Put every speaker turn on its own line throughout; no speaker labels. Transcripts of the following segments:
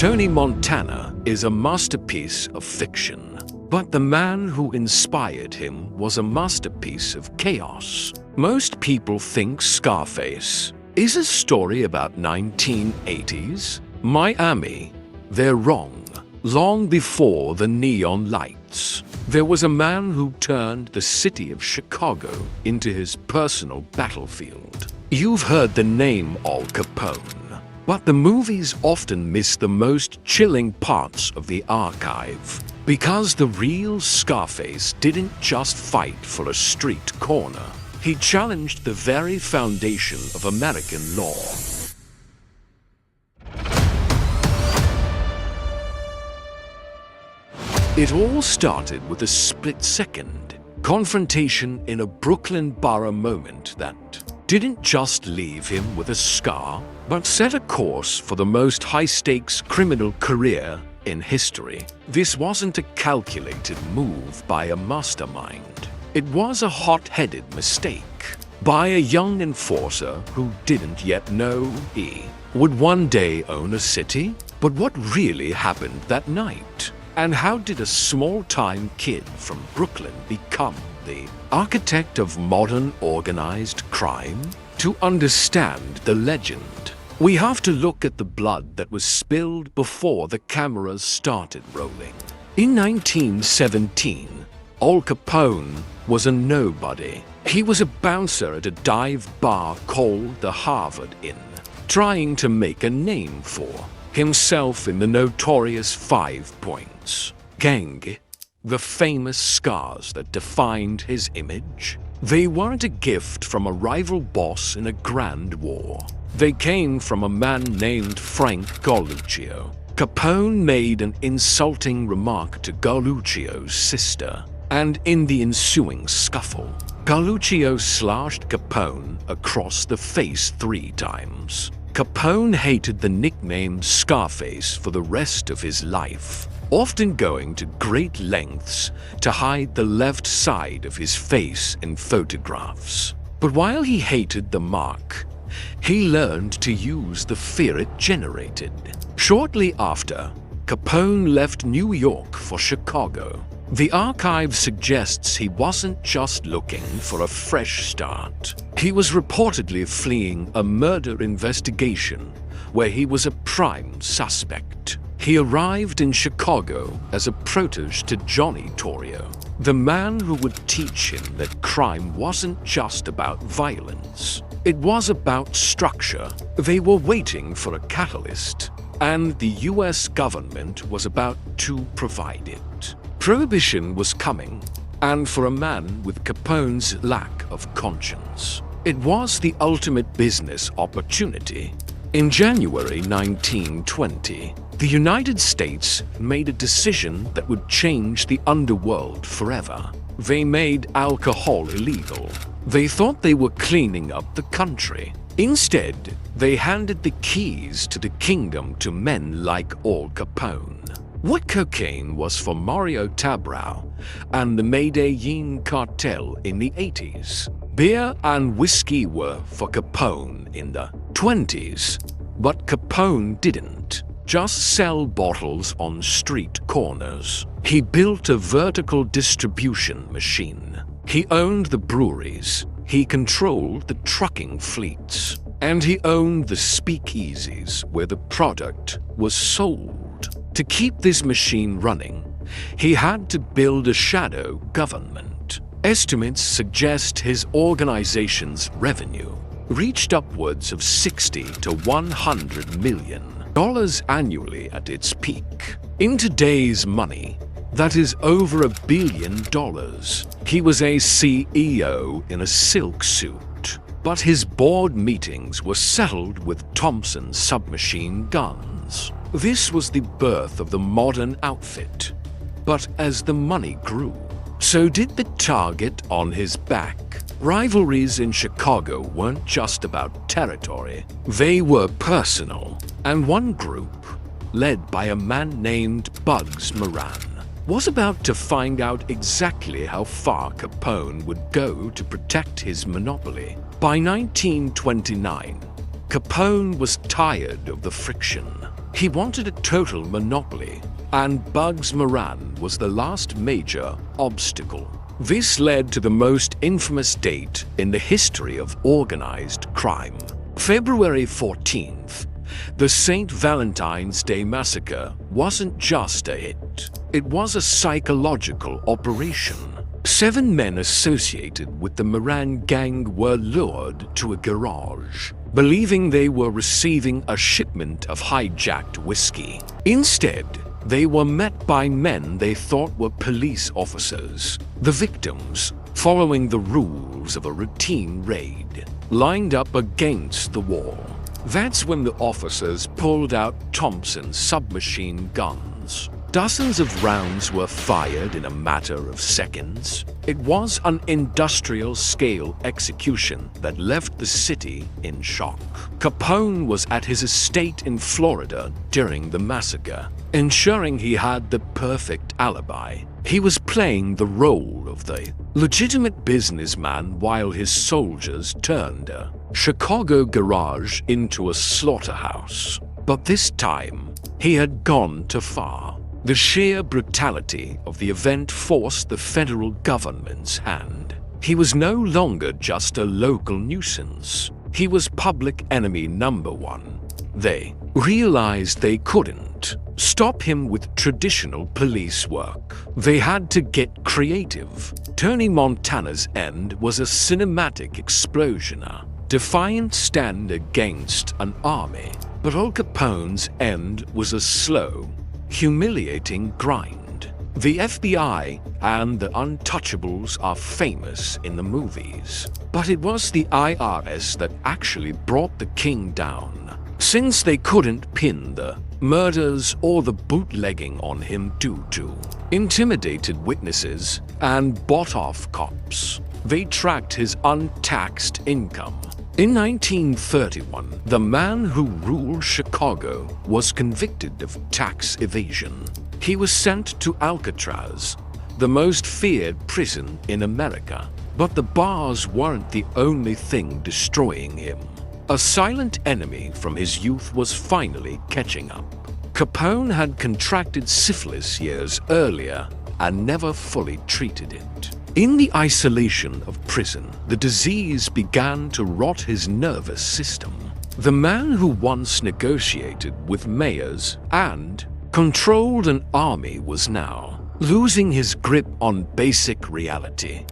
Tony Montana is a masterpiece of fiction, but the man who inspired him was a masterpiece of chaos. Most people think Scarface is a story about 1980s Miami. They're wrong. Long before the neon lights, there was a man who turned the city of Chicago into his personal battlefield. You've heard the name Al Capone, but the movies often miss the most chilling parts of the archive, because the real Scarface didn't just fight for a street corner. He challenged the very foundation of American law. It all started with a split-second confrontation in a Brooklyn borough moment that didn't just leave him with a scar, but set a course for the most high-stakes criminal career in history. This wasn't a calculated move by a mastermind. It was a hot-headed mistake by a young enforcer who didn't yet know he would one day own a city. But what really happened that night? And how did a small-time kid from Brooklyn become the architect of modern organized crime? To understand the legend, we have to look at the blood that was spilled before the cameras started rolling. In 1917, Al Capone was a nobody. He was a bouncer at a dive bar called the Harvard Inn, trying to make a name for himself in the notorious 5 Points gang, the famous scars that defined his image. They weren't a gift from a rival boss in a grand war. They came from a man named Frank Galluccio. Capone made an insulting remark to Galluccio's sister, and in the ensuing scuffle, Galluccio slashed Capone across the face 3 times. Capone hated the nickname Scarface for the rest of his life, often going to great lengths to hide the left side of his face in photographs. But while he hated the mark, he learned to use the fear it generated. Shortly after, Capone left New York for Chicago. The archive suggests he wasn't just looking for a fresh start. He was reportedly fleeing a murder investigation where he was a prime suspect. He arrived in Chicago as a protege to Johnny Torrio, the man who would teach him that crime wasn't just about violence. It was about structure. They were waiting for a catalyst, and the US government was about to provide it. Prohibition was coming, and for a man with Capone's lack of conscience, it was the ultimate business opportunity. In January 1920, the United States made a decision that would change the underworld forever. They made alcohol illegal. They thought they were cleaning up the country. Instead, they handed the keys to the kingdom to men like Al Capone. What cocaine was for Mario Tabrau and the Medellin cartel in the 80s. Beer and whiskey were for Capone in the 20s. But Capone didn't just sell bottles on street corners. He built a vertical distribution machine. He owned the breweries. He controlled the trucking fleets. And he owned the speakeasies where the product was sold. To keep this machine running, he had to build a shadow government. Estimates suggest his organization's revenue reached upwards of $60 to $100 million annually at its peak. In today's money, that is over $1 billion. He was a CEO in a silk suit, but his board meetings were settled with Thompson submachine guns. This was the birth of the modern outfit. But as the money grew, so did the target on his back. Rivalries in Chicago weren't just about territory. They were personal. And one group, led by a man named Bugs Moran, was about to find out exactly how far Capone would go to protect his monopoly. By 1929, Capone was tired of the friction. He wanted a total monopoly, and Bugs Moran was the last major obstacle. This led to the most infamous date in the history of organized crime. February 14th, the St. Valentine's Day Massacre wasn't just a hit. It was a psychological operation. 7 men associated with the Moran gang were lured to a garage, believing they were receiving a shipment of hijacked whiskey. Instead, they were met by men they thought were police officers. The victims, following the rules of a routine raid, lined up against the wall. That's when the officers pulled out Thompson submachine guns. Dozens of rounds were fired in a matter of seconds. It was an industrial-scale execution that left the city in shock. Capone was at his estate in Florida during the massacre, ensuring he had the perfect alibi. He was playing the role of the legitimate businessman while his soldiers turned a Chicago garage into a slaughterhouse. But this time, he had gone too far. The sheer brutality of the event forced the federal government's hand. He was no longer just a local nuisance. He was public enemy number 1. They realized they couldn't stop him with traditional police work. They had to get creative. Tony Montana's end was a cinematic explosion, a defiant stand against an army. But Al Capone's end was a slow, humiliating grind. The FBI and the Untouchables are famous in the movies, but it was the IRS that actually brought the king down, since they couldn't pin the murders or the bootlegging on him due to intimidated witnesses and bought-off cops. They tracked his untaxed income. In 1931, the man who ruled Chicago was convicted of tax evasion. He was sent to Alcatraz, the most feared prison in America. But the bars weren't the only thing destroying him. A silent enemy from his youth was finally catching up. Capone had contracted syphilis years earlier and never fully treated it. In the isolation of prison, the disease began to rot his nervous system. The man who once negotiated with mayors and controlled an army was now losing his grip on basic reality.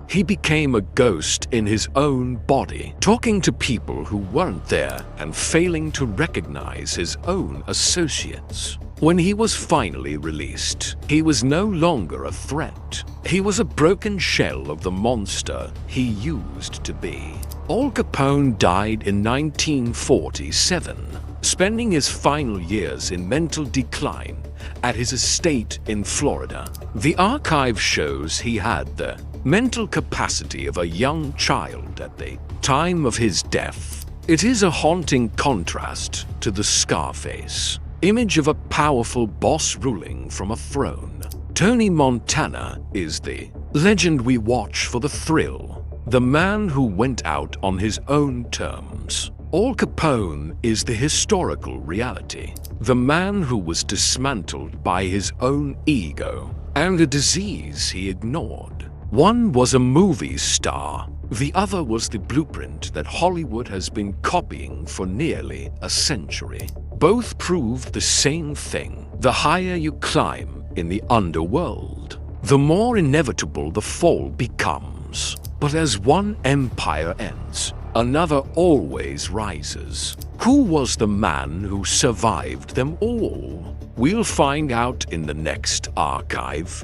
He became a ghost in his own body, talking to people who weren't there and failing to recognize his own associates. When he was finally released, he was no longer a threat. He was a broken shell of the monster he used to be. Al Capone died in 1947, spending his final years in mental decline at his estate in Florida. The archive shows he had the mental capacity of a young child at the time of his death. It is a haunting contrast to the Scarface image of a powerful boss ruling from a throne. Tony Montana is the legend we watch for the thrill, the man who went out on his own terms. Al Capone is the historical reality, the man who was dismantled by his own ego and a disease he ignored. One was a movie star, the other was the blueprint that Hollywood has been copying for nearly a century. Both proved the same thing: the higher you climb in the underworld, the more inevitable the fall becomes. But as one empire ends, another always rises. Who was the man who survived them all? We'll find out in the next archive.